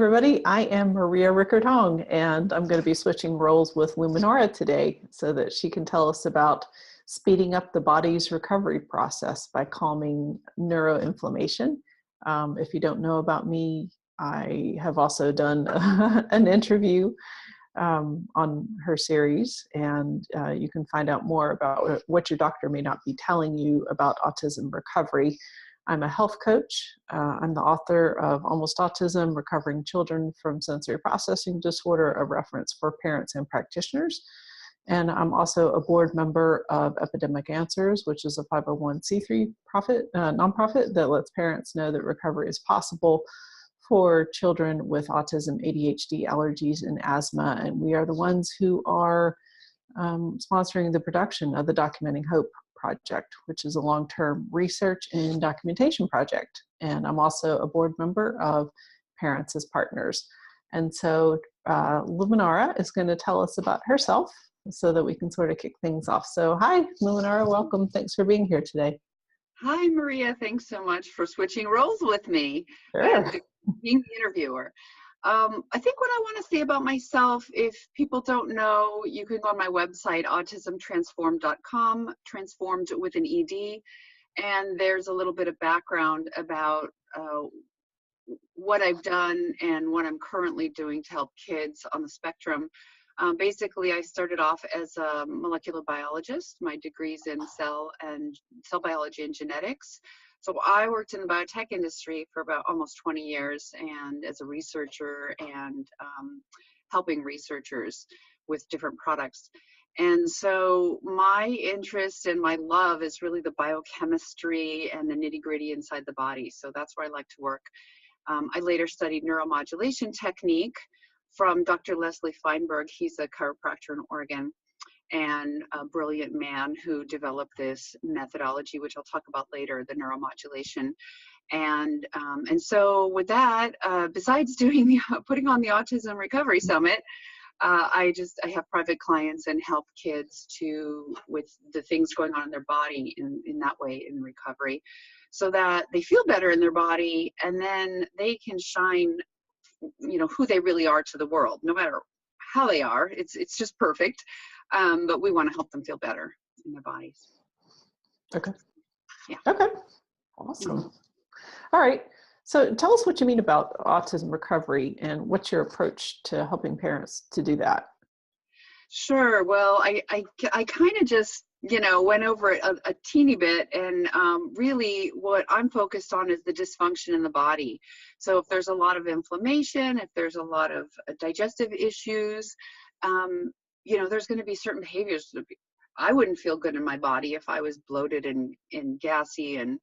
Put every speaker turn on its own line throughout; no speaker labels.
everybody. I am Maria Rickard-Hong, and I'm going to be switching roles with Luminara today so that she can tell us about speeding up the body's recovery process by calming neuroinflammation. If you don't know about me, I have also done an interview on her series, and you can find out more about what your doctor may not be telling you about autism recovery. I'm a health coach. I'm the author of Almost Autism, Recovering Children from Sensory Processing Disorder, a reference for parents and practitioners. And I'm also a board member of Epidemic Answers, which is a 501c3 nonprofit that lets parents know that recovery is possible for children with autism, ADHD, allergies, and asthma. And we are the ones who are sponsoring the production of the Documenting Hope project, which is a long-term research and documentation project. And I'm also a board member of Parents as Partners. And so Luminara is going to tell us about herself so that we can sort of kick things off. So hi, Luminara, welcome. Thanks for being here today.
Hi, Maria. Thanks so much for switching roles with me
Sure.
and being the interviewer. I think what I want to say about myself, if people don't know, you can go on my website, autismtransformed.com, transformed with an ED, and there's a little bit of background about what I've done and what I'm currently doing to help kids on the spectrum. Basically, I started off as a molecular biologist. My degree's in cell biology and genetics. So I worked in the biotech industry for about almost 20 years, and as a researcher and helping researchers with different products. And so my interest and my love is really the biochemistry and the nitty-gritty inside the body. So that's where I like to work. I later studied neuromodulation technique from Dr. Leslie Feinberg. He's a chiropractor in Oregon and a brilliant man who developed this methodology, which I'll talk about later, the neuromodulation. And so with that, besides doing putting on the Autism Recovery Summit, I have private clients and help kids with the things going on in their body in that way in recovery, so that they feel better in their body, and then they can shine, who they really are to the world, no matter how they are. It's just perfect. But we want to help them feel better in their bodies.
Okay.
Yeah.
Okay. Awesome. Mm-hmm. All right. So tell us what you mean about autism recovery and what's your approach to helping parents to do that?
Sure. Well, I kind of just, went over it a teeny bit, and really what I'm focused on is the dysfunction in the body. So if there's a lot of inflammation, if there's a lot of digestive issues, there's going to be certain behaviors. I wouldn't feel good in my body if I was bloated and gassy and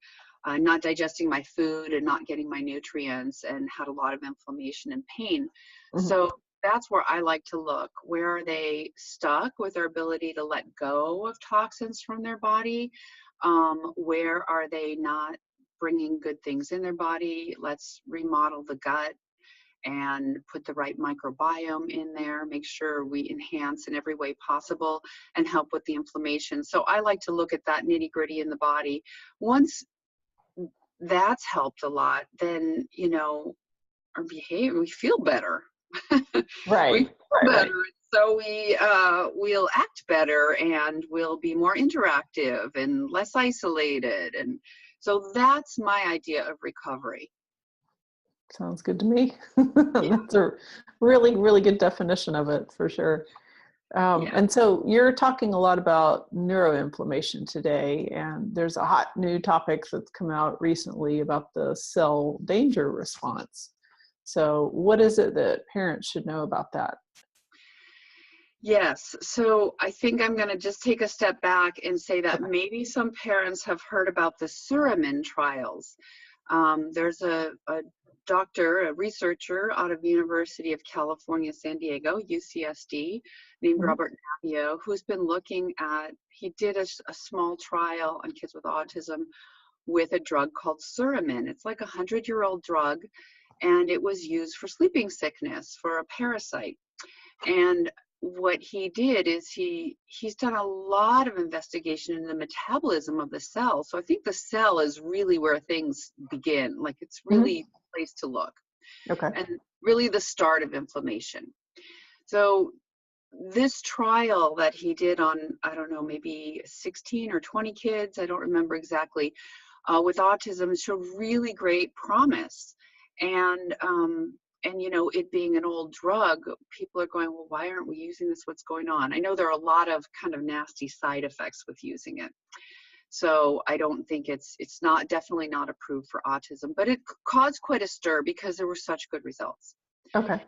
not digesting my food and not getting my nutrients and had a lot of inflammation and pain. Mm-hmm. So that's where I like to look. Where are they stuck with their ability to let go of toxins from their body? Where are they not bringing good things in their body? Let's remodel the gut and put the right microbiome in there, make sure we enhance in every way possible and help with the inflammation. So I like to look at that nitty-gritty in the body. Once that's helped a lot, then, our behavior, we feel better.
Right.
We feel better. Right. So we'll act better, and we'll be more interactive and less isolated. And so that's my idea of recovery.
Sounds good to me. That's a really, really good definition of it, for sure. And so you're talking a lot about neuroinflammation today, and there's a hot new topic that's come out recently about the cell danger response. So what is it that parents should know about that?
Yes. So I think I'm going to just take a step back and say that maybe some parents have heard about the Suramin trials. There's a researcher out of the University of California, San Diego, UCSD, named Robert Navio, who's been looking at, he did a small trial on kids with autism with a drug called Suramin. It's like a 100-year-old drug, and it was used for sleeping sickness, for a parasite. And what he did is he's done a lot of investigation in the metabolism of the cell. So I think the cell is really where things begin. Like, it's really a place to look.
Okay.
and really the start of inflammation. So this trial that he did on, I don't know, maybe 16 or 20 kids, I don't remember exactly, with autism showed really great promise. And you know, it being an old drug, people are going, well, why aren't we using this? What's going on? I know there are a lot of kind of nasty side effects with using it. So I don't think it's not, definitely not approved for autism, but it caused quite a stir because there were such good results.
Okay.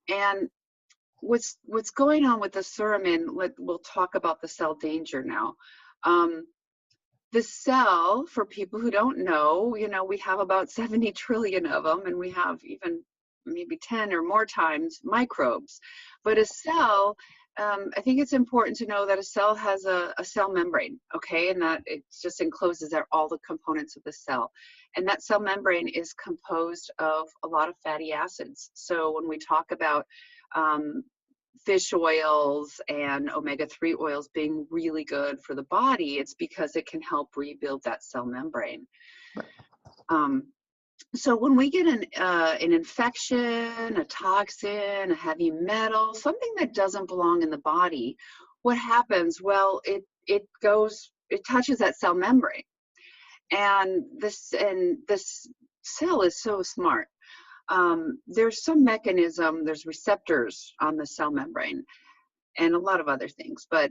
And what's going on with the suramin, we'll talk about the cell danger now. The cell, for people who don't know, you know, we have about 70 trillion of them, and we have even maybe 10 or more times microbes. But a cell, I think it's important to know that a cell has a cell membrane, okay, and that it just encloses all the components of the cell. And that cell membrane is composed of a lot of fatty acids. So when we talk about fish oils and omega-3 oils being really good for the body, it's because it can help rebuild that cell membrane. So when we get an infection, a toxin, a heavy metal, something that doesn't belong in the body, what happens? Well, it touches that cell membrane, and this cell is so smart. There's some mechanism, there's receptors on the cell membrane and a lot of other things, but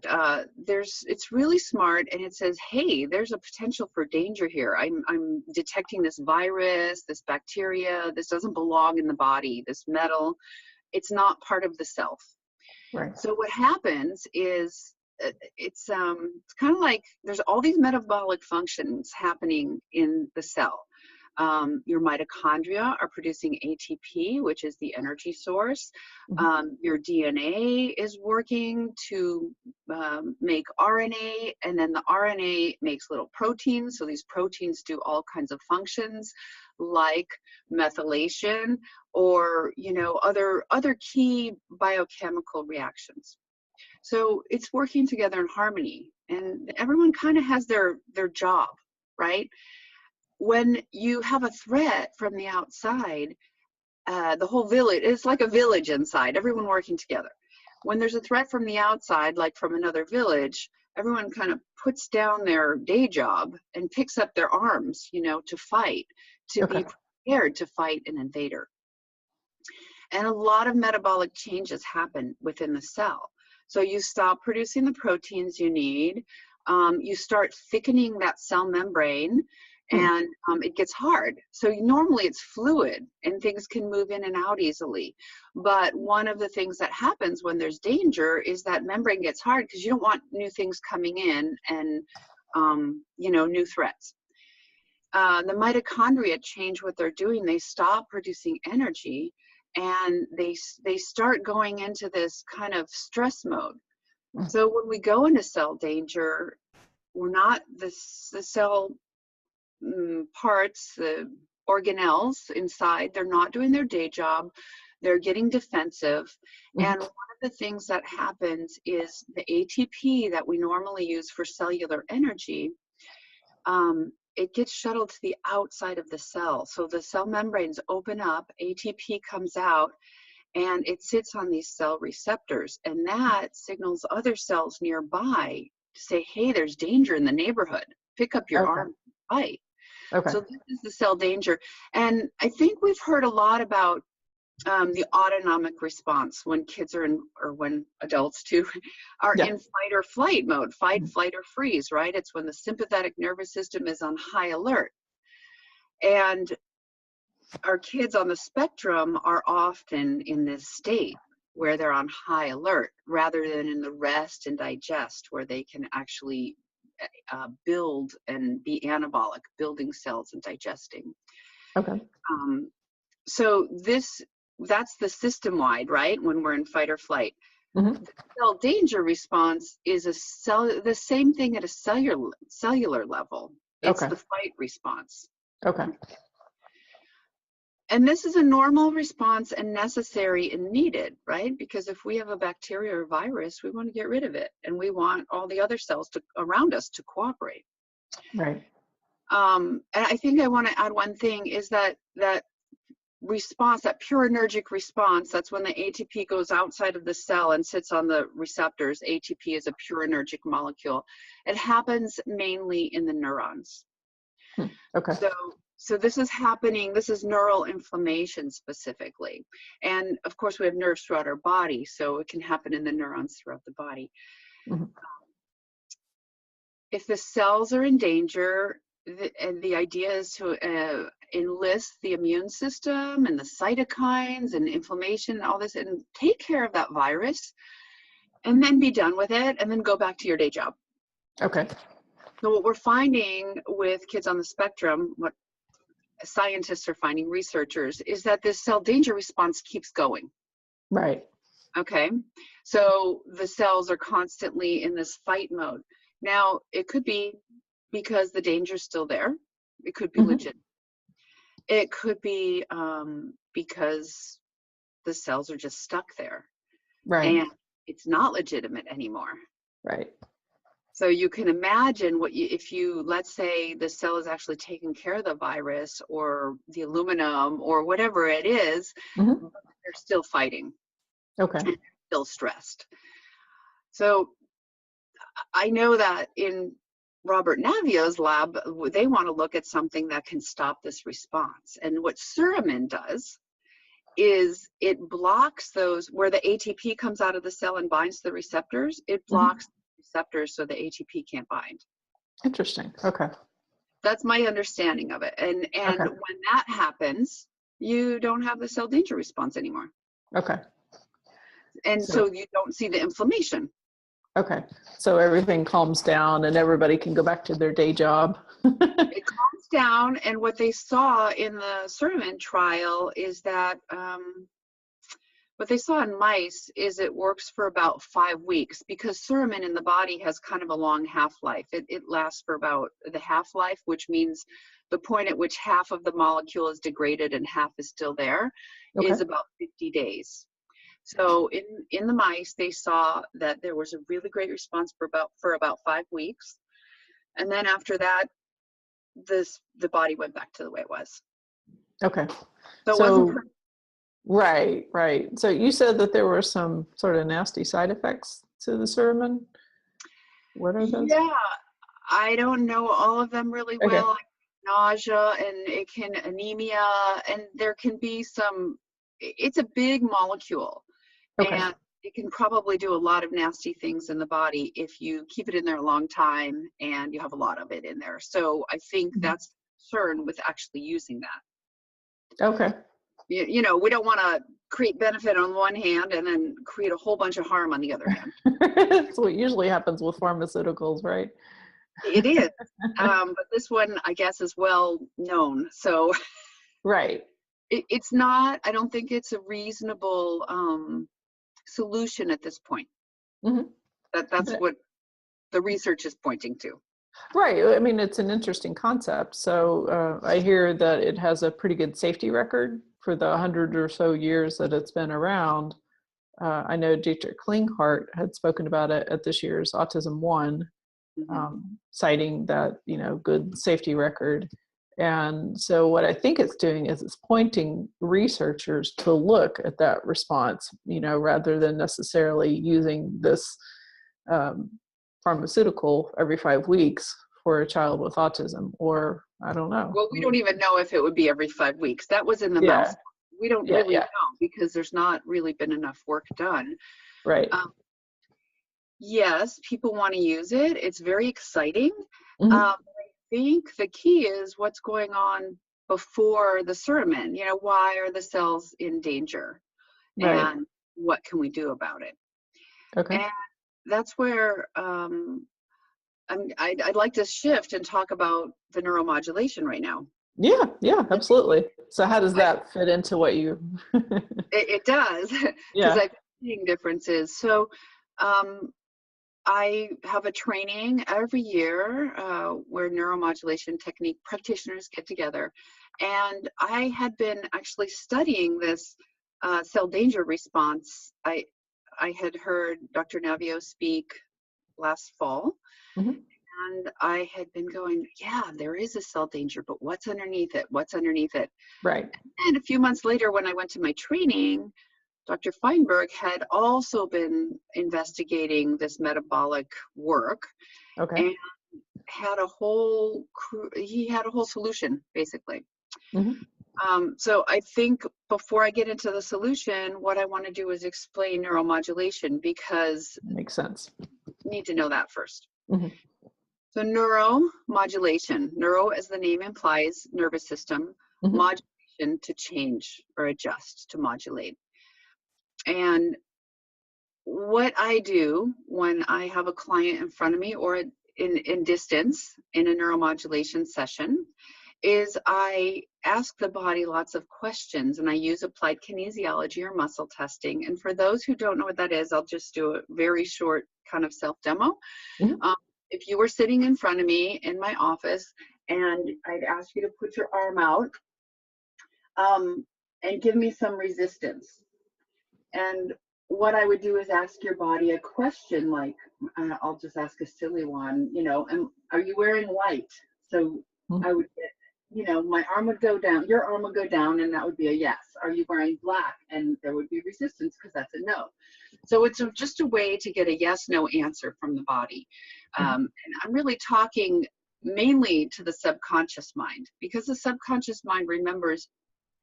it's really smart, and it says, hey, there's a potential for danger here. I'm detecting this virus, this bacteria, this doesn't belong in the body, this metal, it's not part of the self.
Right.
So what happens is it's kind of like there's all these metabolic functions happening in the cell. Your mitochondria are producing ATP, which is the energy source. Your DNA is working to make RNA, and then the RNA makes little proteins. So these proteins do all kinds of functions like methylation or, you know, other key biochemical reactions. So it's working together in harmony, and everyone kind of has their job, right? When you have a threat from the outside, the whole village, it's like a village inside, everyone working together. When there's a threat from the outside, like from another village, everyone kind of puts down their day job and picks up their arms, you know, to fight, to be prepared to fight an invader. And a lot of metabolic changes happen within the cell. So you stop producing the proteins you need, you start thickening that cell membrane, and it gets hard. So normally it's fluid and things can move in and out easily. But one of the things that happens when there's danger is that membrane gets hard because you don't want new things coming in and, you know, new threats. The mitochondria change what they're doing. They stop producing energy, and they start going into this kind of stress mode. So when we go into cell danger, we're not the cell parts, the organelles inside, they're not doing their day job, they're getting defensive. And one of the things that happens is the ATP that we normally use for cellular energy, it gets shuttled to the outside of the cell. So the cell membranes open up, ATP comes out, and it sits on these cell receptors, and that signals other cells nearby to say, hey, there's danger in the neighborhood, pick up your arm, fight. So this is the cell danger. And I think we've heard a lot about the autonomic response when kids are in, or when adults too, are in fight or flight mode, fight, flight, or freeze, right? It's when the sympathetic nervous system is on high alert. And our kids on the spectrum are often in this state where they're on high alert rather than in the rest and digest, where they can actually build and be anabolic, building cells and digesting. So that's the system-wide, right? When we're in fight or flight. The cell danger response is the same thing at a cellular level. It's the fight response. And this is a normal response and necessary and needed, right? Because if we have a bacteria or virus, we want to get rid of it, and we want all the other cells around us to cooperate.
Right.
And I think I want to add one thing is that response, that purinergic response, that's when the ATP goes outside of the cell and sits on the receptors. ATP is a purinergic molecule. It happens mainly in the neurons.
Okay.
So this is happening, this is neural inflammation specifically. And of course we have nerves throughout our body, so it can happen in the neurons throughout the body.
Mm-hmm.
If the cells are in danger, the idea is to enlist the immune system and the cytokines and inflammation and all this, and take care of that virus, and then be done with it, and then go back to your day job.
Okay.
So what we're finding with kids on the spectrum, what scientists are finding, researchers, is that this cell danger response keeps going.
Right.
Okay. So the cells are constantly in this fight mode. Now, it could be because the danger's still there. It could be
Mm-hmm.
legit. It could be because the cells are just stuck there.
Right.
And it's not legitimate anymore.
Right.
So you can imagine if you, let's say the cell is actually taking care of the virus or the aluminum or whatever it is,
Mm-hmm.
but they're still fighting.
Okay.
And they're still stressed. So I know that in Robert Navio's lab, they want to look at something that can stop this response. And what Suramin does is it blocks those, where the ATP comes out of the cell and binds to the receptors, it blocks receptors so the ATP can't bind.
Interesting. Okay.
That's my understanding of it. And
Okay.
when that happens, you don't have the cell danger response anymore.
Okay.
And so you don't see the inflammation.
Okay. So everything calms down and everybody can go back to their day job.
It calms down, and what they saw in the Suramin trial is that what they saw in mice is it works for about 5 weeks, because Suramin in the body has kind of a long half-life. It lasts for about the half-life, which means the point at which half of the molecule is degraded and half is still there, is about 50 days. So in the mice, they saw that there was a really great response for about 5 weeks. And then after that, the body went back to the way it was.
Okay.
So it wasn't perfect.
Right. So you said that there were some sort of nasty side effects to the Suramin. What are those?
Yeah, I don't know all of them really well. Like nausea, and it can anemia, and there can be some. It's a big molecule, and it can probably do a lot of nasty things in the body if you keep it in there a long time and you have a lot of it in there. So I think that's the concern with actually using that.
Okay.
You know, we don't want to create benefit on one hand and then create a whole bunch of harm on the other hand.
That's what usually happens with pharmaceuticals, right?
It is. But this one, I guess, is well known. So
right.
It's not, I don't think it's a reasonable solution at this point.
Mm-hmm.
That's what the research is pointing to.
Right. I mean, it's an interesting concept. So I hear that it has a pretty good safety record for the 100 or so years that it's been around. I know Dietrich Klinghardt had spoken about it at this year's Autism 1, citing that, good safety record. And so what I think it's doing is it's pointing researchers to look at that response, rather than necessarily using this pharmaceutical every 5 weeks for a child with autism, or I don't know.
Well, we don't even know if it would be every 5 weeks. That was in the mouse. We don't really know, because there's not really been enough work done.
Right.
Yes, people want to use it. It's very exciting. I think the key is what's going on before the Suramin. Why are the cells in danger?
Right.
And what can we do about it?
Okay.
And that's where I'd like to shift and talk about the neuromodulation right now.
Yeah, absolutely. So how does that fit into what you...
It does, because I've been seeing differences. So I have a training every year where neuromodulation technique practitioners get together. And I had been actually studying this cell danger response. I had heard Dr. Navio speak last fall. And And I had been going, yeah, there is a cell danger, but what's underneath it? What's underneath it?
Right.
And a few months later, when I went to my training, Dr. Feinberg had also been investigating this metabolic work
Okay.
and had a whole solution, basically.
Hmm.
So I think before I get into the solution, what I want to do is explain neuromodulation, because
Makes sense.
you need to know that first.
Hmm.
So neuromodulation, neuro as the name implies, nervous system,
Hmm.
modulation to change or adjust, to modulate. And what I do when I have a client in front of me or in distance in a neuromodulation session is I ask the body lots of questions, and I use applied kinesiology or muscle testing. And for those who don't know what that is, I'll just do a very short kind of self-demo.
Hmm.
If you were sitting in front of me in my office and I'd ask you to put your arm out and give me some resistance. And what I would do is ask your body a question like, I'll just ask a silly one, are you wearing white? So I would get, my arm would go down, your arm would go down, and that would be a yes. Are you wearing black? And there would be resistance because that's a no. So it's just a way to get a yes, no answer from the body. And I'm really talking mainly to the subconscious mind, because the subconscious mind remembers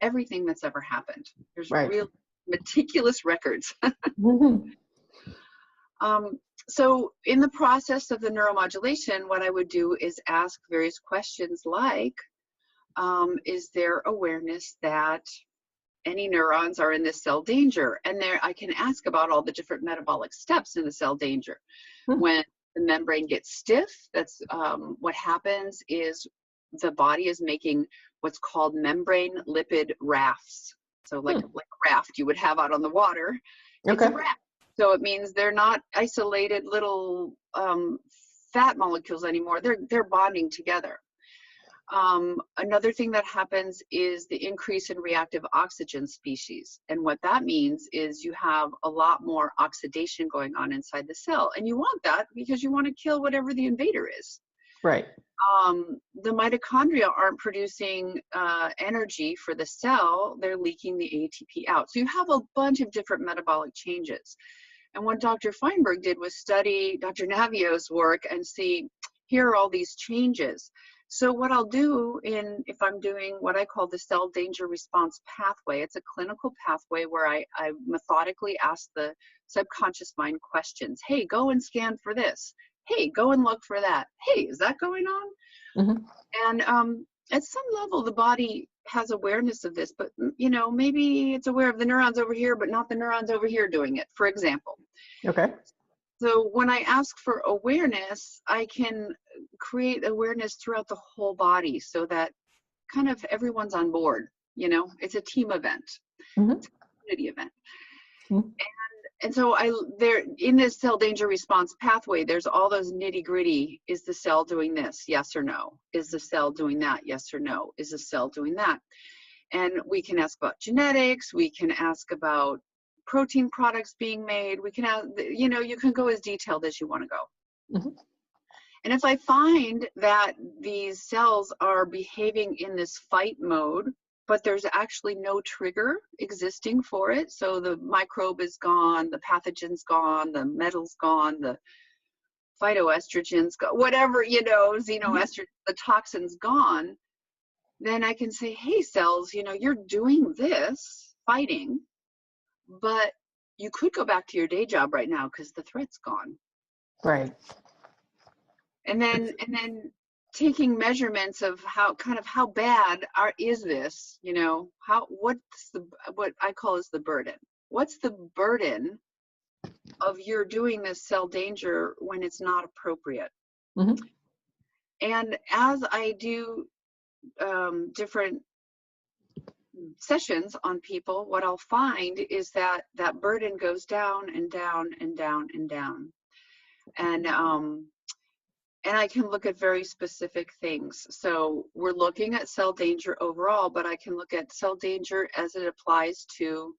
everything that's ever happened. There's
Right.
real meticulous records.
Hmm.
So in the process of the neuromodulation, what I would do is ask various questions like, is there awareness that any neurons are in this cell danger? And there I can ask about all the different metabolic steps in the cell danger. When the membrane gets stiff, that's what happens is the body is making what's called membrane lipid rafts. So like a raft you would have out on the water, it's a raft. So it means they're not isolated little fat molecules anymore. They're bonding together. Another thing that happens is the increase in reactive oxygen species. And what that means is you have a lot more oxidation going on inside the cell. And you want that because you want to kill whatever the invader is.
Right.
The mitochondria aren't producing energy for the cell. They're leaking the ATP out. So you have a bunch of different metabolic changes. And what Dr. Feinberg did was study Dr. Navio's work and see, here are all these changes. So what I'll do if I'm doing what I call the cell danger response pathway, it's a clinical pathway where I methodically ask the subconscious mind questions. Hey, go and scan for this. Hey, go and look for that. Hey, is that going on? And at some level, the body has awareness of this, but maybe it's aware of the neurons over here, but not the neurons over here doing it, for example.
Okay.
So when I ask for awareness, I can create awareness throughout the whole body so that kind of everyone's on board. It's a team event, it's a community event. And so there in this cell danger response pathway, there's all those nitty gritty. Is the cell doing this? Yes or no? Is the cell doing that? Yes or no? Is the cell doing that? And we can ask about genetics. We can ask about protein products being made. We can ask, you can go as detailed as you want to go. And if I find that these cells are behaving in this fight mode, but there's actually no trigger existing for it, so the microbe is gone, the pathogen's gone, the metal's gone, the phytoestrogen's gone, whatever, xenoestrogen, the toxin's gone, then I can say, hey, cells, you're doing this, fighting, but you could go back to your day job right now because the threat's gone.
Right.
And then taking measurements of how bad is this, what I call is the burden. What's the burden of your doing this cell danger when it's not appropriate? And as I do different sessions on people, what I'll find is that burden goes down and down and down and down. And I can look at very specific things. So we're looking at cell danger overall, but I can look at cell danger as it applies to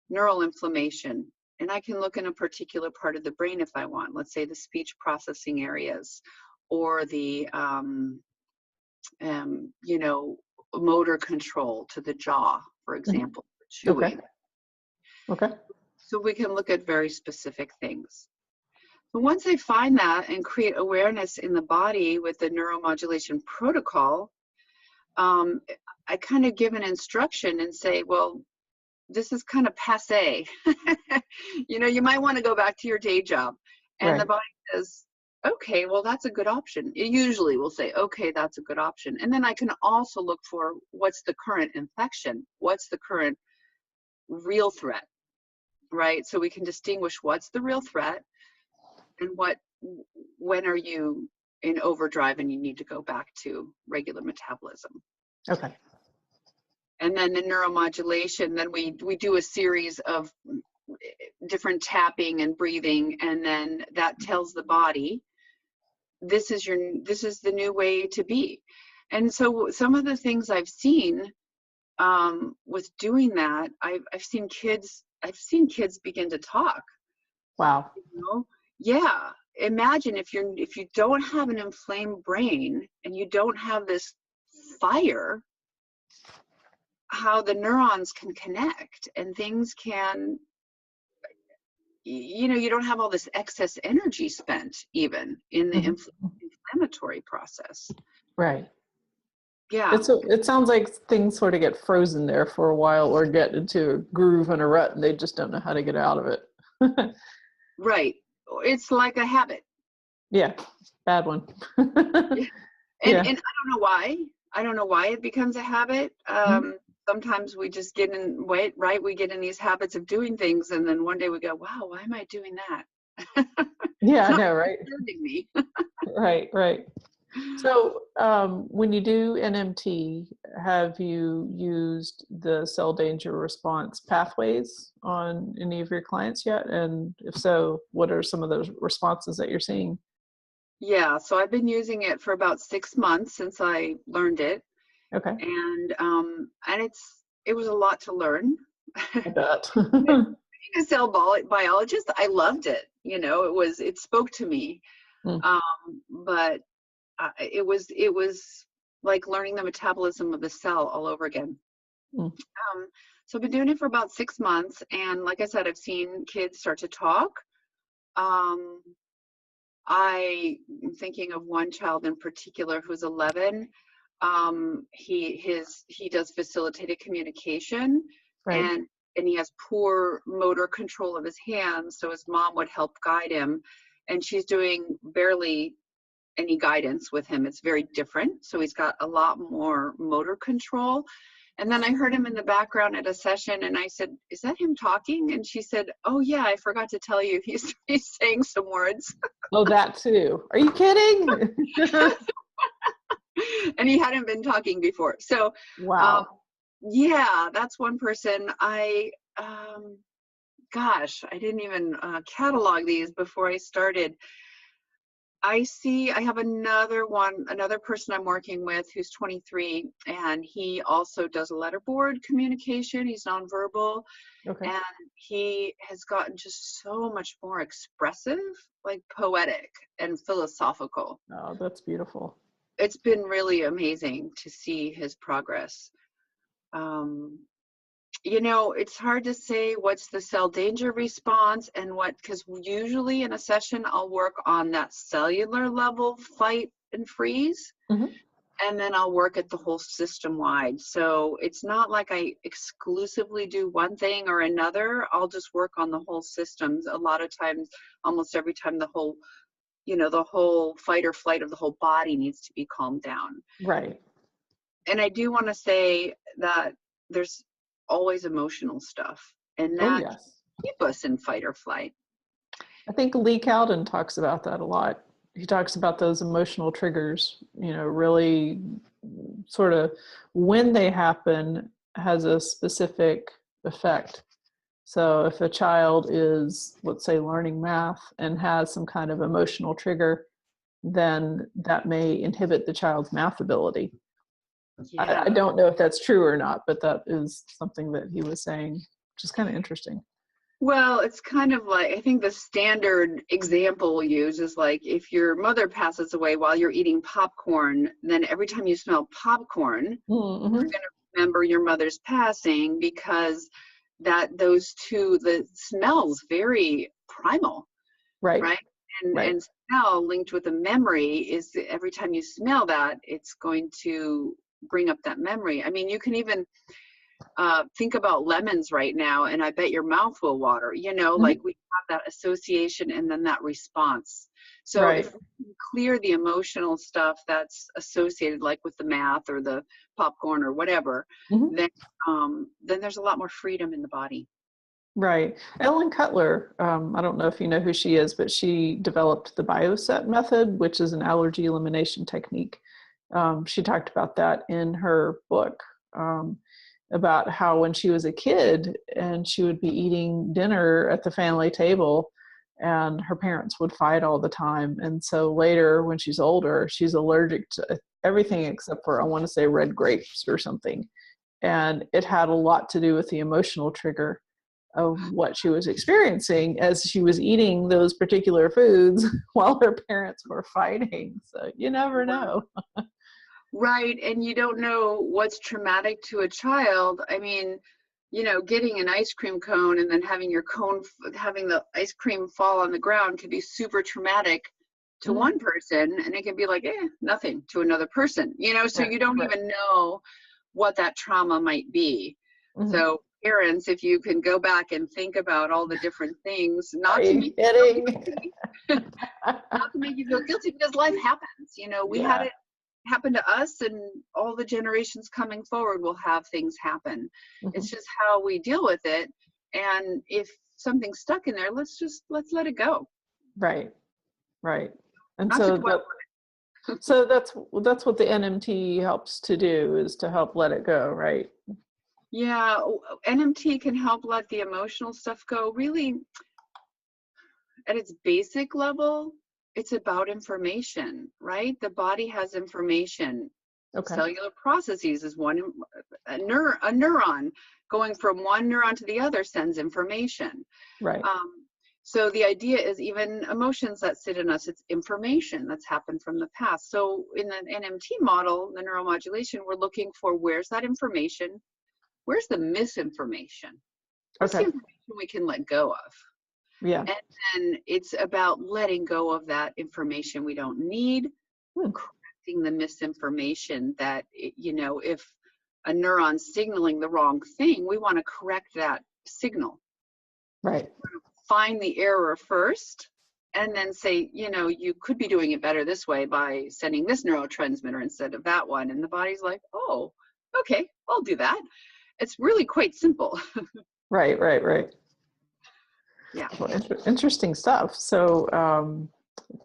neural inflammation. And I can look in a particular part of the brain if I want, let's say the speech processing areas, or the, you know, motor control to the jaw, for
Mhm.
example,
Okay.
chewing.
Okay.
So we can look at very specific things. But once I find that and create awareness in the body with the neuromodulation protocol, um, I kind of give an instruction and say, well, this is kind of passe. You know, you might want to go back to your day job. And the
Right.
body says, okay, well, that's a good option. It usually will say, okay, that's a good option. And then I can also look for what's the current infection, what's the current real threat, right? So we can distinguish what's the real threat and when are you in overdrive and you need to go back to regular metabolism.
Okay.
And then the neuromodulation, then we do a series of different tapping and breathing, and then that tells the body this is the new way to be. And so some of the things I've seen with doing that, I've seen kids begin to talk.
Wow.
You know? Yeah. Imagine if you don't have an inflamed brain and you don't have this fire, how the neurons can connect and things can, you know, you don't have all this excess energy spent even in the
Mhm.
inflammatory process.
Right.
Yeah,
It sounds like things sort of get frozen there for a while or get into a groove and a rut and they just don't know how to get out of it.
right. It's like a habit.
Yeah. Bad one.
Yeah. And
Yeah.
I don't know why. I don't know why it becomes a habit.
Mhm.
Sometimes we just get in, right? We get in these habits of doing things, and then one day we go, "Wow, why am I doing that?"
Yeah,
It's
I
not
know, right?
serving me.
Right, right. So, when you do NMT, have you used the cell danger response pathways on any of your clients yet? And if so, what are some of those responses that you're seeing?
Yeah, so I've been using it for about 6 months since I learned it,
Okay,
and it was a lot to learn.
I bet.
Being a cell biologist, I loved it. You know, it spoke to me,
Mm,
but it was like learning the metabolism of the cell all over again.
mm,
So I've been doing it for about 6 months, and like I said, I've seen kids start to talk. Um, I'm thinking of one child in particular who's 11. He does facilitated communication,
right.
and he has poor motor control of his hands, so his mom would help guide him, and she's doing barely any guidance with him. It's very different. So he's got a lot more motor control. And then I heard him in the background at a session, and I said, "Is that him talking?" And she said, "Oh yeah, I forgot to tell you, he's saying some words."
Oh, that too. Are you kidding?
And he hadn't been talking before. So um,
Wow.
yeah, that's one person. Um, gosh, I didn't even catalog these before I started. I have another person I'm working with who's 23, and he also does letterboard communication. He's nonverbal,
Okay.
and he has gotten just so much more expressive, like poetic and philosophical.
Oh, that's beautiful.
It's been really amazing to see his progress. Um, you know, it's hard to say what's the cell danger response and because usually in a session I'll work on that cellular level, fight and freeze,
Hmm.
and then I'll work at the whole system wide. So it's not like I exclusively do one thing or another. I'll just work on the whole systems. A lot of times, almost every time, the whole fight or flight of the whole body needs to be calmed down.
Right.
And I do want to say that there's always emotional stuff, and
Oh,
that can
yes.
keep us in fight or flight.
I think Lee Cowden talks about that a lot. He talks about those emotional triggers, really sort of when they happen has a specific effect. So if a child is, let's say, learning math and has some kind of emotional trigger, then that may inhibit the child's math ability. I
Yeah.
don't know if that's true or not, but that is something that he was saying, which is kind of interesting.
Well, it's kind of like, I think the standard example used is like if your mother passes away while you're eating popcorn, then every time you smell popcorn,
Mm-hmm.
remember your mother's passing because those two, the smells very primal,
Right,
right? And
right.
and smell linked with a memory is that every time you smell that, it's going to bring up that memory. I mean, you can even think about lemons right now, and I bet your mouth will water. Like
Mhm.
we have that association and then that response. So
Right.
if we can clear the emotional stuff that's associated, like with the math or the popcorn or whatever,
Mhm.
then there's a lot more freedom in the body.
Right. Ellen Cutler, I don't know if you know who she is, but she developed the bioset method, which is an allergy elimination technique. She talked about that in her book, about how when she was a kid and she would be eating dinner at the family table and her parents would fight all the time. And so later, when she's older, she's allergic to everything except for, I want to say, red grapes or something. And it had a lot to do with the emotional trigger of what she was experiencing as she was eating those particular foods while her parents were fighting. So you never know.
Right, and you don't know what's traumatic to a child. I mean, getting an ice cream cone and then having your cone, having the ice cream fall on the ground could be super traumatic to
Mhm.
one person, and it can be like, nothing to another person, so
Right,
you don't
right.
even know what that trauma might be.
Mhm.
So parents, if you can go back and think about all the different things,
Are
not to
you
make you feel
kidding?
guilty, not to make you feel guilty because life happens. We had
Yeah.
it happen to us, and all the generations coming forward will have things happen.
Mhm.
It's just how we deal with it. And if something's stuck in there, let's let it go,
Right, right. And
not to
so
dwell.
that's what the NMT helps to do, is to help let it go, right?
Yeah, NMT can help let the emotional stuff go. Really, at its basic level, it's about information, right? The body has information.
Okay.
Cellular processes is one. A neuron going from one neuron to the other sends information.
Right.
Um, so the idea is even emotions that sit in us, it's information that's happened from the past. So in the NMT model, the neuromodulation, we're looking for where's that information, where's the misinformation, what's the
Okay.
information we can let go of.
Yeah.
And then it's about letting go of that information we don't need,
Hmm.
correcting the misinformation that, if a neuron's signaling the wrong thing, we want to correct that signal.
Right.
Find the error first and then say, you could be doing it better this way by sending this neurotransmitter instead of that one. And the body's like, oh, okay, I'll do that. It's really quite simple.
Right. Right. Right.
Yeah.
Well, interesting stuff. So,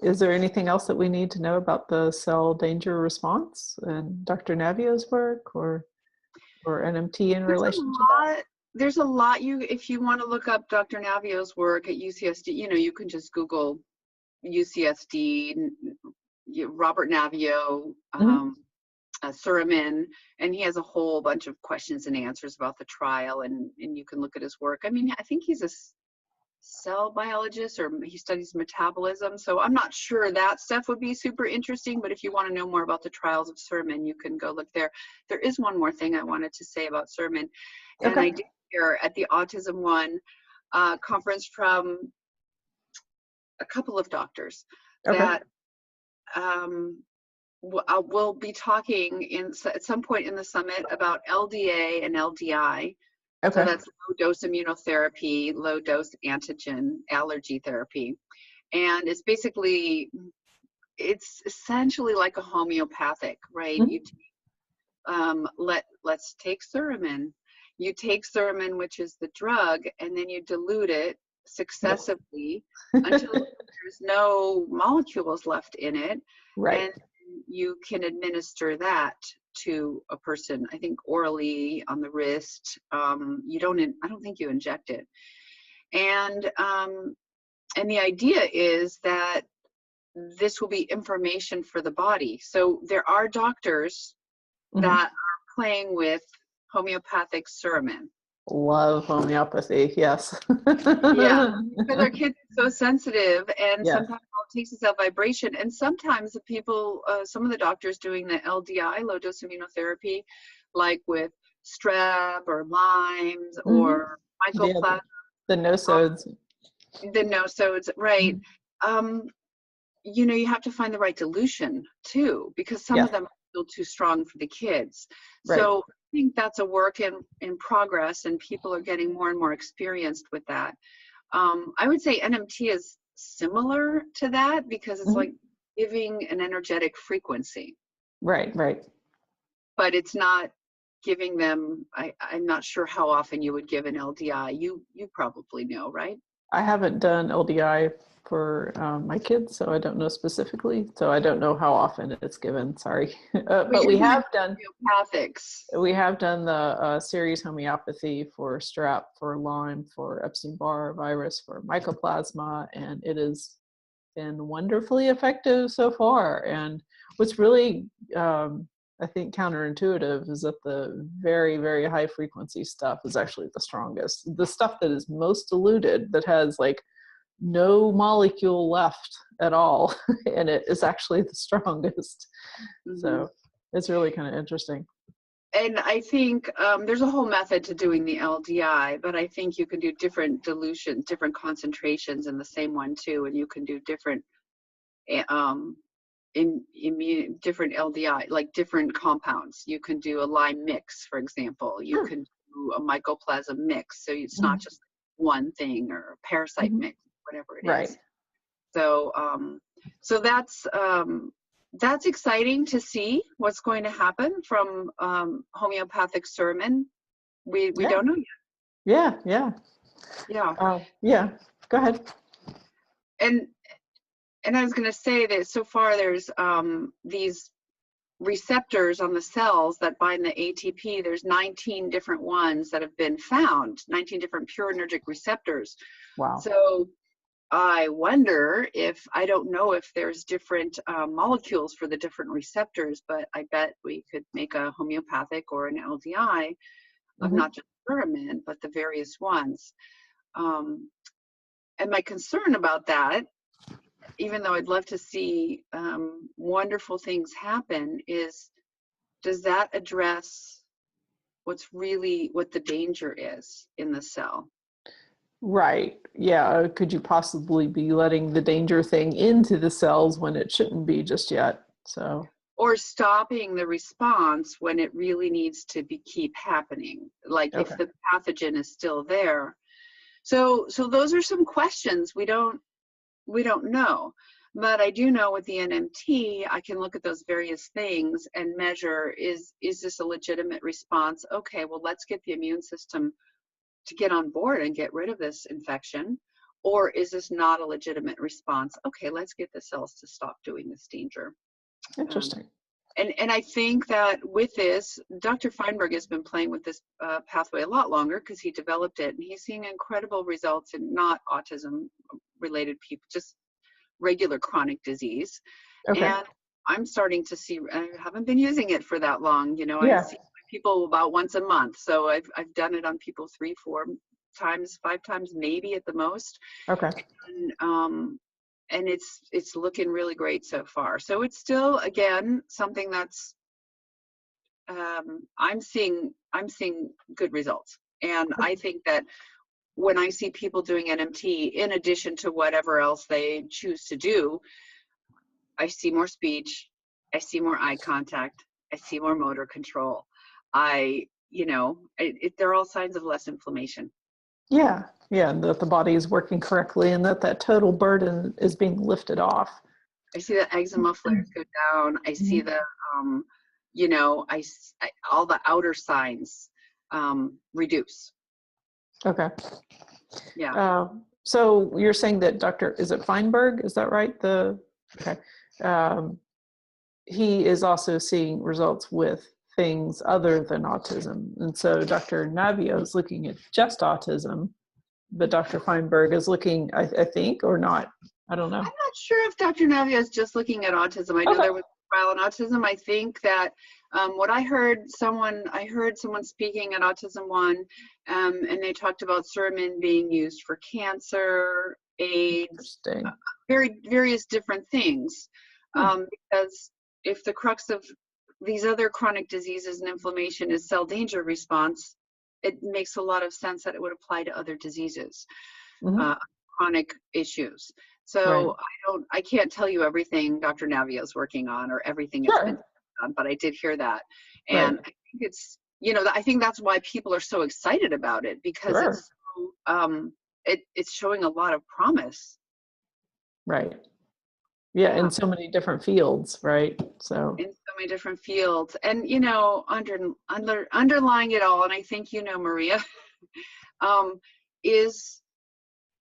is there anything else that we need to know about the cell danger response and Dr. Navio's work, or NMT in
There's a
relation to that?
lot. There's a lot. If you want to look up Dr. Navio's work at UCSD, you can just Google UCSD, Robert Navio,
Mhm.
Suramin, and he has a whole bunch of questions and answers about the trial, and you can look at his work. I mean, I think he's a cell biologist, or he studies metabolism, so I'm not sure that stuff would be super interesting, but if you want to know more about the trials of Suramin, you can go look there. There is one more thing I wanted to say about Suramin, and I
Okay.
did hear at the Autism One conference from a couple of doctors
Okay.
that we'll be talking at some point in the summit about LDA and LDI. So
Okay.
that's low dose immunotherapy, low dose antigen allergy therapy. And it's essentially like a homeopathic, right?
Mhm.
Let's take Suramin. You take Suramin, which is the drug, and then you dilute it
Yep.
successively until there's no molecules left in it,
Right.
and you can administer that to a person. I think orally on the wrist. I don't think you inject it, and the idea is that this will be information for the body. So there are doctors
Hmm.
that are playing with homeopathic Suramin.
Love homeopathy. Yes.
Yeah, because our kids are so sensitive, and
Yes.
sometimes all it takes is that vibration. And sometimes the people, some of the doctors doing the LDI, low dose immunotherapy, like with strep or Lyme's
Hmm.
or
Yeah.
mycoplasma,
The nosodes.
the nosodes, right?
Mhm.
Um, you have to find the right dilution too, because some of
Yes.
them are still too strong for the kids.
Right.
So I think that's a work in progress, and people are getting more and more experienced with that. I would say NMT is similar to that because it's
Mhm.
like giving an energetic frequency,
Right. Right.
but it's not giving them. I'm not sure how often you would give an LDI. You probably know, right?
I haven't done LDI for my kids, so I don't know specifically. So I don't know how often it's given. Sorry,
But
but
you're doing homeopathics.
we have done the series homeopathy for strep, for Lyme, for Epstein-Barr virus, for mycoplasma, and it has been wonderfully effective so far. And what's really I think counterintuitive is that the very, very high frequency stuff is actually the strongest. The stuff that is most diluted, that has like no molecule left at all, and it is actually the strongest.
Hmm.
So it's really kind of interesting.
And I think there's a whole method to doing the LDI, but I think you can do different dilutions, different concentrations in the same one too, and you can do different um, different LDI, like different compounds. You can do a lime mix, for example. You
Hmm.
can do a mycoplasma mix, so it's not
Mhm.
just one thing, or a parasite
Mhm.
mix, whatever it
Right.
is. So, so that's exciting to see what's going to happen from homeopathic sermon. We
Yeah.
don't know yet.
Yeah. Yeah.
Yeah,
Yeah. Go ahead.
and and I was going to say that so far there's these receptors on the cells that bind the ATP. There's 19 different ones that have been found, 19 different purinergic receptors.
Wow.
So I wonder if, I don't know if there's different molecules for the different receptors, but I bet we could make a homeopathic or an LDI of
Hmm.
not just Furomin, but the various ones. Um, and my concern about that, even though I'd love to see wonderful things happen, is does that address what the danger is in the cell?
Right. Yeah. Could you possibly be letting the danger thing into the cells when it shouldn't be just yet? So,
Or stopping the response when it really needs to keep happening, like if
okay.
the pathogen is still there. So those are some questions we don't know. But I do know with the NMT, I can look at those various things and measure, is this a legitimate response? Okay, well, let's get the immune system to get on board and get rid of this infection. Or is this not a legitimate response? Okay, let's get the cells to stop doing this danger. Um,
Interesting.
and I think that with this, Dr. Feinberg has been playing with this pathway a lot longer because he developed it, and he's seeing incredible results in not autism related people, just regular chronic disease.
Okay.
And I'm starting to see, I haven't been using it for that long, I
Yeah.
see people about once a month. So I've done it on people 3, 4 times, 5 times, maybe at the most.
Okay.
And it's looking really great so far. So it's still, again, something that's I'm seeing good results. And I think that when I see people doing NMT, in addition to whatever else they choose to do, I see more speech, I see more eye contact, I see more motor control. They're all signs of less inflammation.
Yeah. Yeah. And that the body is working correctly and that that total burden is being lifted off.
I see the eczema flares go down. I see
Mhm.
the, you know, all the outer signs reduce.
Okay.
Yeah.
So you're saying that is it Feinberg? Is that right? Okay. Um, he is also seeing results with things other than autism. And so Dr. Navio is looking at just autism, but Dr. Feinberg is looking, I think, or not. I don't
I'm
know.
not sure if Dr. Navia is just looking at autism. I know
Okay.
there was trial on autism. I think that what I heard someone speaking at Autism One, and they talked about Sermon being used for cancer, AIDS,
Interesting.
various different things. Because if the crux of these other chronic diseases and inflammation is cell danger response, it makes a lot of sense that it would apply to other diseases, chronic issues.
Right.
So I can't tell you everything Dr. Navia is working on or everything it's been
Sure.
done, but I did hear that.
Right.
And I think it's, I think that's why people are so excited about it, because
Sure.
it's so, it's showing a lot of promise.
Right. Yeah,
Yeah,
in so many different fields, right? So,
in so many different fields. And, underlying it all, and I think Maria, is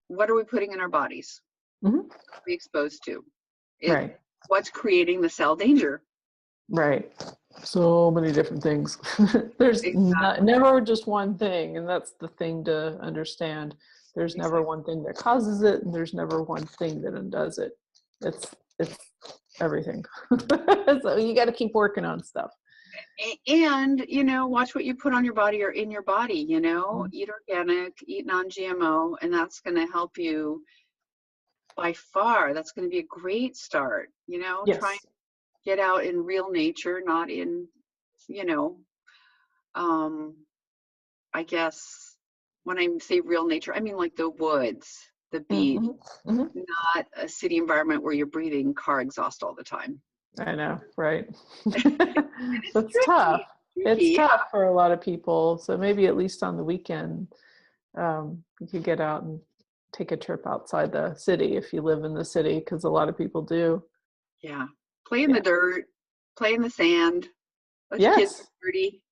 what are we putting in our bodies?
mhm,
What are we exposed to?
right,
What's creating the cell danger?
right. So many different things. There's
Exactly.
never just one thing, and that's the thing to understand. There's never
Exactly.
one thing that causes it, and there's never one thing that undoes it. It's everything. So you got to keep working on stuff.
And watch what you put on your body or in your body.
Mhm.
Eat organic, eat non-GMO, and that's going to help you by far. That's going to be a great start. Try and
Yes.
get out in real nature, not in, you know um I guess when I say real nature, I mean like the woods, the beach,
Mm-hmm. Hmm.
not a city environment where you're breathing car exhaust all the time.
I know, right?
And it's
That's tough. It's
tricky.
tough for a lot of people. So maybe at least on the weekend, you could get out and take a trip outside the city if you live in the city, because a lot of people do.
Yeah. Play in the
Yeah.
dirt, play in the sand, let your kids get
Yes.
dirty.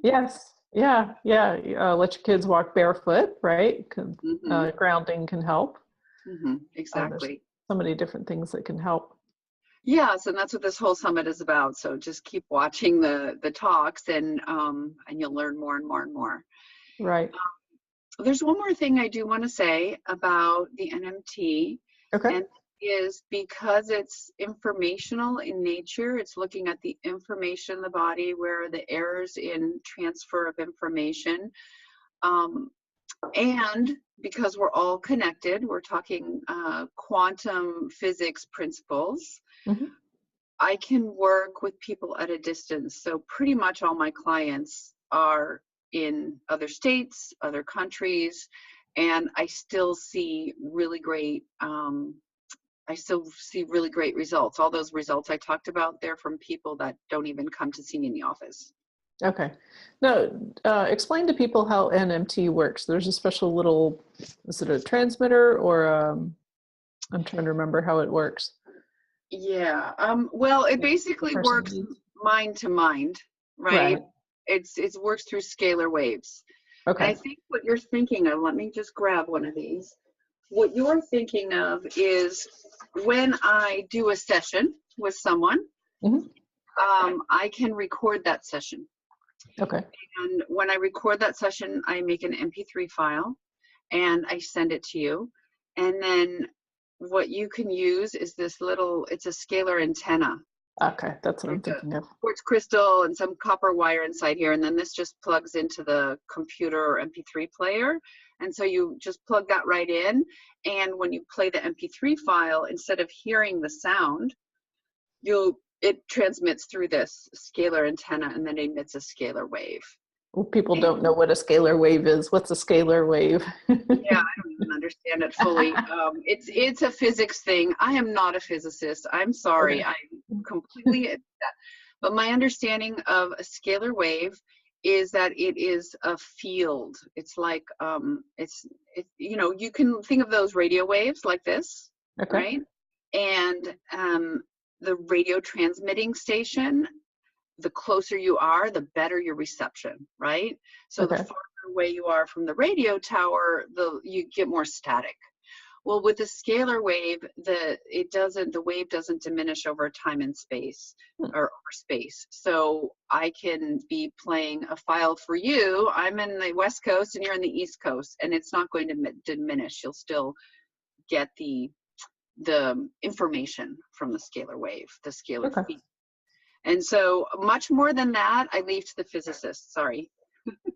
Yes. Yeah. Yeah. Let your kids walk barefoot, right?
Hmm.
Grounding can help. There's
Exactly.
so many different things that can help.
Yes, and that's what this whole summit is about. So just keep watching the talks, and you'll learn more and more and more.
Right.
There's one more thing I do want to say about the NMT,
Okay.
and is because it's informational in nature, it's looking at the information in the body, where are the errors in transfer of information. And because we're all connected, we're talking quantum physics principles.
Hmm.
I can work with people at a distance. So pretty much all my clients are in other states, other countries, and I still see really great. I still see really great results. All those results I talked about, they're from people that don't even come to see me in the office.
Okay. Now, explain to people how NMT works. There's a special little, is it a transmitter or I'm trying to remember how it works.
Yeah. Well, it
The
basically
person
works
needs.
mind to mind, right?
Right.
It works through scalar waves. And I
Okay.
think what you're thinking of, let me just grab one of these. What you're thinking of is when I do a session with someone,
Hmm.
I can record that session.
Okay.
And when I record that session, I make an MP3 file and I send it to you. And then what you can use is this little, it's a scalar antenna.
Okay. That's what I'm
Like a
thinking of.
quartz crystal and some copper wire inside here. And then this just plugs into the computer or MP3 player. And so you just plug that right in. And when you play the MP3 file, instead of hearing the sound, it transmits through this scalar antenna and then emits a scalar wave.
Well, people
And
don't know what a scalar wave is. What's a scalar wave?
yeah, I don't even understand it fully. It's a physics thing. I am not a physicist. I'm sorry.
Okay.
I'm completely at that. But my understanding of a scalar wave is that it is a field. It's like you can think of those radio waves like this,
Okay.
right? And the radio transmitting station, the closer you are, the better your reception, right? So the
Okay.
farther away you are from the radio tower, you get more static. Well, with the scalar wave, the wave doesn't diminish over time and space
Hmm.
or over space. So I can be playing a file for you. I'm in the West Coast and you're in the East Coast, and it's not going to diminish. You'll still get the information from the scalar wave, the scalar
Okay.
field. And so much more than that, I leave to the physicists. Sorry.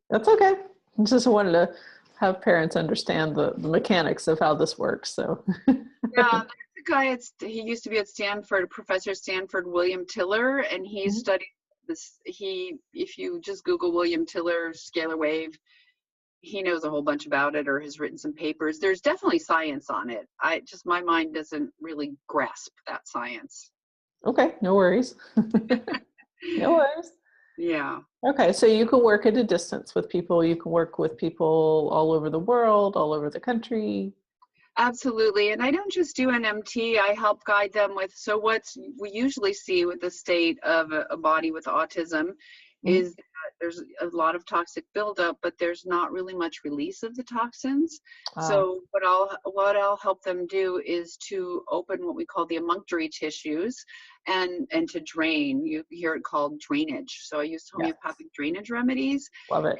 That's okay. I just wanted to have parents understand the mechanics of how this works. So
Yeah, there's a guy, he used to be at Stanford, a professor at Stanford, William Tiller, and he
Mhm.
studied this. If you just Google William Tiller scalar wave, he knows a whole bunch about it or has written some papers. There's definitely science on it. My mind doesn't really grasp that science.
Okay, no worries. No worries.
Yeah.
Okay, so you can work at a distance with people. You can work with people all over the world, all over the country.
Absolutely. And I don't just do NMT, I help guide them with, so what we usually see with the state of a body with autism
Mhm.
is that there's a lot of toxic buildup, but there's not really much release of the toxins.
Uh,
So what I'll help them do is to open what we call the emunctory tissues and to drain. You hear it called drainage. So I use
yeah,
homeopathic drainage remedies.
love it.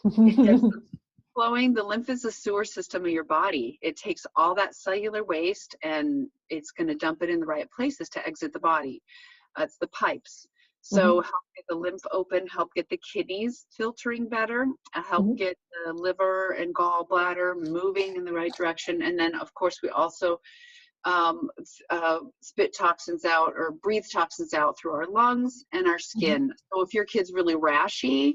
It gets flowing. The lymph is the sewer system of your body. It takes all that cellular waste and it's going to dump it in the right places to exit the body. It's the pipes. So
Mhm,
help get the lymph open, help get the kidneys filtering better, help
mhm,
get the liver and gallbladder moving in the right direction. And then, of course, we also spit toxins out or breathe toxins out through our lungs and our
mhm,
skin. So if your kid's really rashy,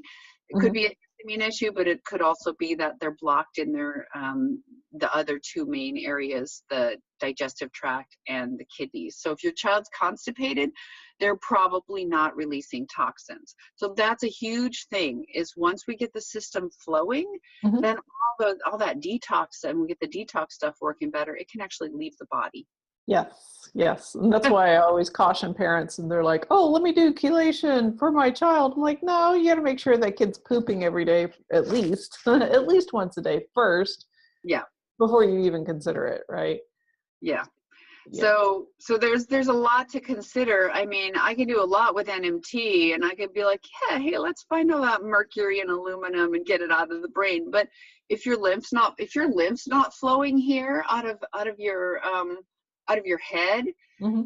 it could
mhm.
be a histamine issue, but it could also be that they're blocked in their the other two main areas, the digestive tract and the kidneys. So if your child's constipated, they're probably not releasing toxins. So that's a huge thing, is once we get the system flowing,
Mhm.
then all that detox, and we get the detox stuff working better, it can actually leave the body.
Yes, yes. And that's why I always caution parents and they're like, oh, let me do chelation for my child. I'm like, no, you got to make sure that kid's pooping every day, at least, at least once a day first
Yeah,
before you even consider it, right?
yeah.
Yeah.
So there's a lot to consider. I mean, I can do a lot with NMT, and I could be like, yeah, hey, let's find all that mercury and aluminum and get it out of the brain. But if your lymph's not flowing here out of your head,
Hmm.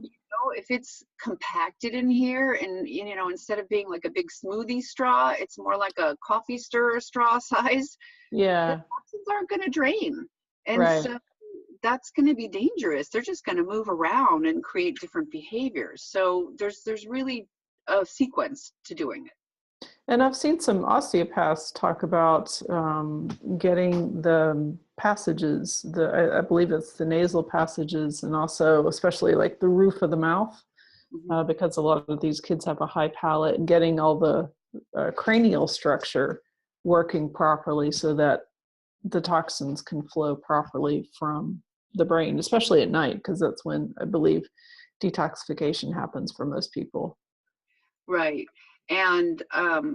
if it's compacted in here, and instead of being like a big smoothie straw, it's more like a coffee stirrer straw size, the
Yeah.
toxins aren't going to drain. And
Right.
so that's going to be dangerous. They're just going to move around and create different behaviors. So there's really a sequence to doing it.
And I've seen some osteopaths talk about getting the passages, I believe it's the nasal passages, and also especially like the roof of the mouth,
Mhm.
because a lot of these kids have a high palate, and getting all the cranial structure working properly so that the toxins can flow properly from the brain, especially at night, because that's when I believe detoxification happens for most people.
Right. And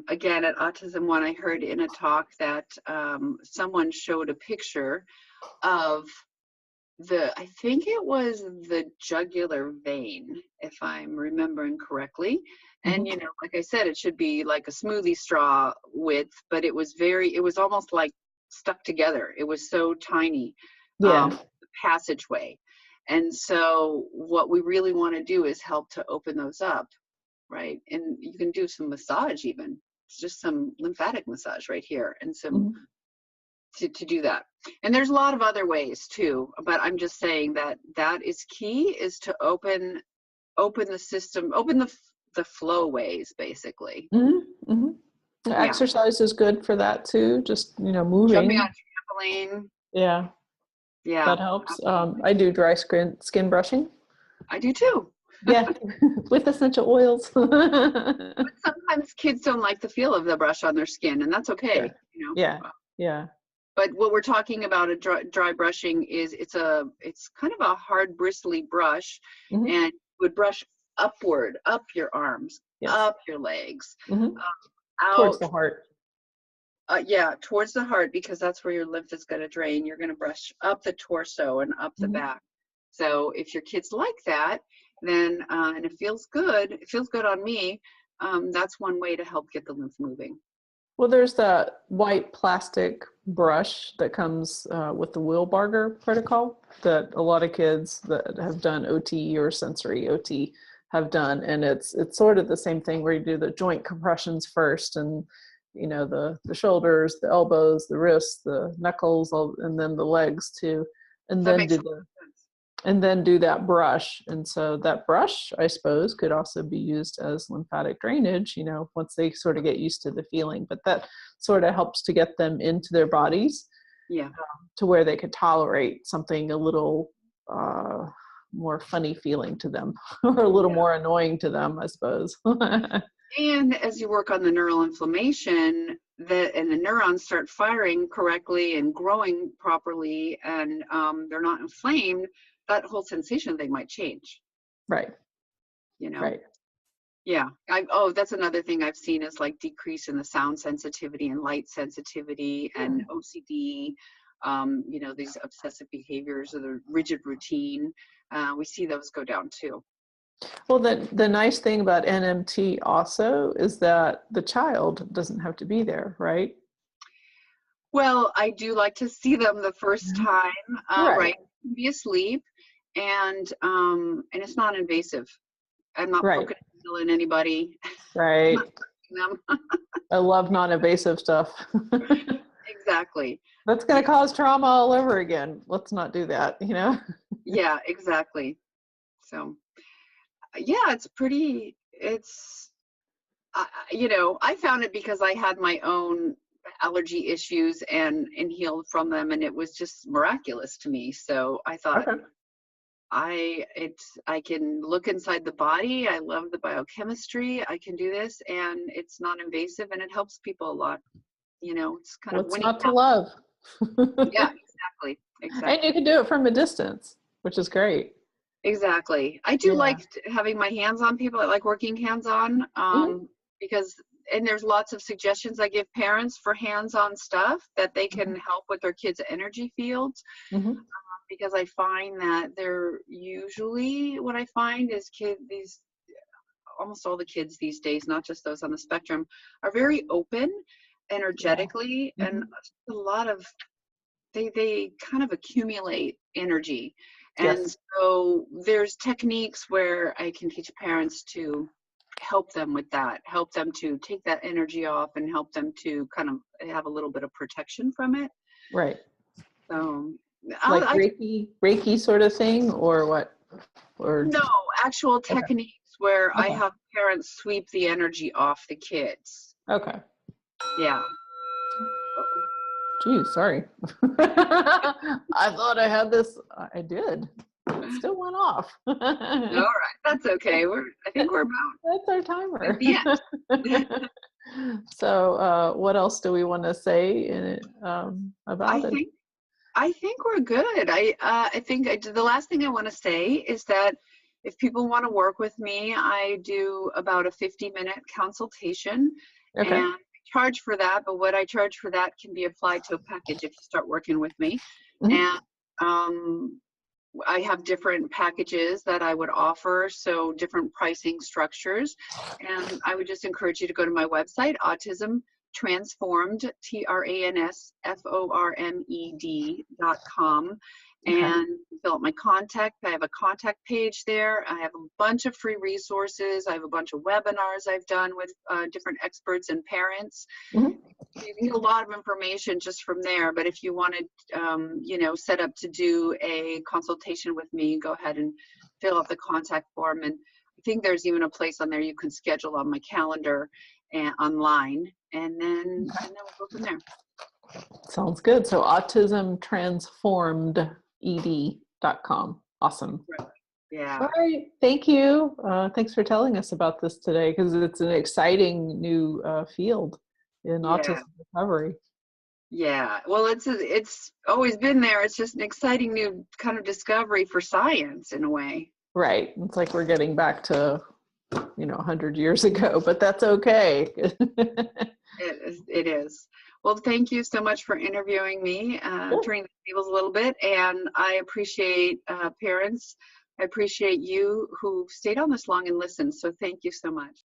again, at Autism One, I heard in a talk that someone showed a picture of I think it was the jugular vein, if I'm remembering correctly. And,
Hmm.
like I said, it should be like a smoothie straw width, but it was almost like stuck together. It was so tiny,
Yeah.
the passageway. And so what we really want to do is help to open those up, right? And you can do some massage even. It's just some lymphatic massage right here and some
Hmm.
to do that. And there's a lot of other ways too, but I'm just saying that that is key, is to open the system, open the flow ways basically.
Hmm. Hmm.
Yeah.
Exercise is good for that too. Just,
Jumping on
moving.
trampoline.
Yeah,
Yeah,
that helps.
absolutely.
I do dry skin brushing.
I do too.
Yeah, with essential oils.
But sometimes kids don't like the feel of the brush on their skin, and that's
Sure.
okay.
Yeah, yeah.
But what we're talking about a dry brushing is it's kind of a hard bristly brush,
Hmm.
and you would brush upward, up your arms,
Yes.
up your legs,
Hmm. Towards
out,
the heart.
yeah, towards the heart, because that's where your lymph is going to drain. You're going to brush up the torso and up the
Hmm.
back. So if your kids like that, then and it feels good on me. That's one way to help get the lymph moving.
Well, there's that white plastic brush that comes with the Wilbarger protocol that a lot of kids that have done OT or sensory OT have done. And it's sort of the same thing where you do the joint compressions first, and the shoulders, the elbows, the wrists, the knuckles, and then the legs too, and
That
then
makes
do that brush. And so that brush, I suppose, could also be used as lymphatic drainage, once they sort of get used to the feeling. But that sort of helps to get them into their bodies,
yeah.
to where they could tolerate something a little more funny feeling to them, or a little more annoying to them, I suppose.
And as you work on the neural inflammation, and the neurons start firing correctly and growing properly, and they're not inflamed, that whole sensation thing might change.
Right. Right.
Yeah. That's another thing I've seen is like decrease in the sound sensitivity and light sensitivity and OCD. These obsessive behaviors or the rigid routine. We see those go down too.
Well, the nice thing about NMT also is that the child doesn't have to be there, right?
Well, I do like to see them the first time, right? Be asleep, and it's not invasive. I'm not poking a needle in anybody.
Right.
Them.
I love non-invasive stuff.
Exactly.
That's going to cause trauma all over again. Let's not do that,
Yeah, exactly. So, yeah, I found it because I had my own allergy issues and healed from them, and it was just miraculous to me. So I thought, I can look inside the body. I love the biochemistry. I can do this, and it's non-invasive, and it helps people a lot. It's kind of
what's not to love.
Yeah, exactly.
And you can do it from a distance, which is great.
Exactly. I do like having my hands on people. I like working hands-on, because, and there's lots of suggestions I give parents for hands-on stuff that they can help with their kids' energy fields. Because I find that they're usually, what I find is almost all the kids these days, not just those on the spectrum, are very open energetically, and a lot of, they kind of accumulate energy. And so there's techniques where I can teach parents to help them with that, help them to take that energy off, and help them to kind of have a little bit of protection from it.
Right.
So
like Reiki sort of thing, or what? Or
no, actual techniques where I have parents sweep the energy off the kids.
Okay.
Yeah.
Geez, sorry. I thought I had this. I did. It still went off.
All right, that's okay. I think we're about.
That's our timer.
At the end.
So, what else do we want to say about it?
I think we're good. I think the last thing I want to say is that if people want to work with me, I do about a 50-minute consultation, and I charge for that. But what I charge for that can be applied to a package if you start working with me. And I have different packages that I would offer, so different pricing structures. And I would just encourage you to go to my website, Autism Transformed, TRANSFORMED.com, and fill out my contact. I have a contact page there. I have a bunch of free resources. I have a bunch of webinars I've done with different experts and parents. You can get a lot of information just from there. But if you wanted, set up to do a consultation with me, go ahead and fill out the contact form. And I think there's even a place on there you can schedule on my calendar and online, and then we'll go from there.
Sounds good. So autismtransformed.ed.com. Awesome.
Yeah.
All right. Thank you. Thanks for telling us about this today, because it's an exciting new field in autism recovery.
Yeah. Well, it's always been there. It's just an exciting new kind of discovery for science in a way.
Right. It's like we're getting back to 100 years ago, but that's okay.
It is. Well, thank you so much for interviewing me, turning the tables a little bit. And I appreciate parents. I appreciate you who stayed on this long and listened. So thank you so much.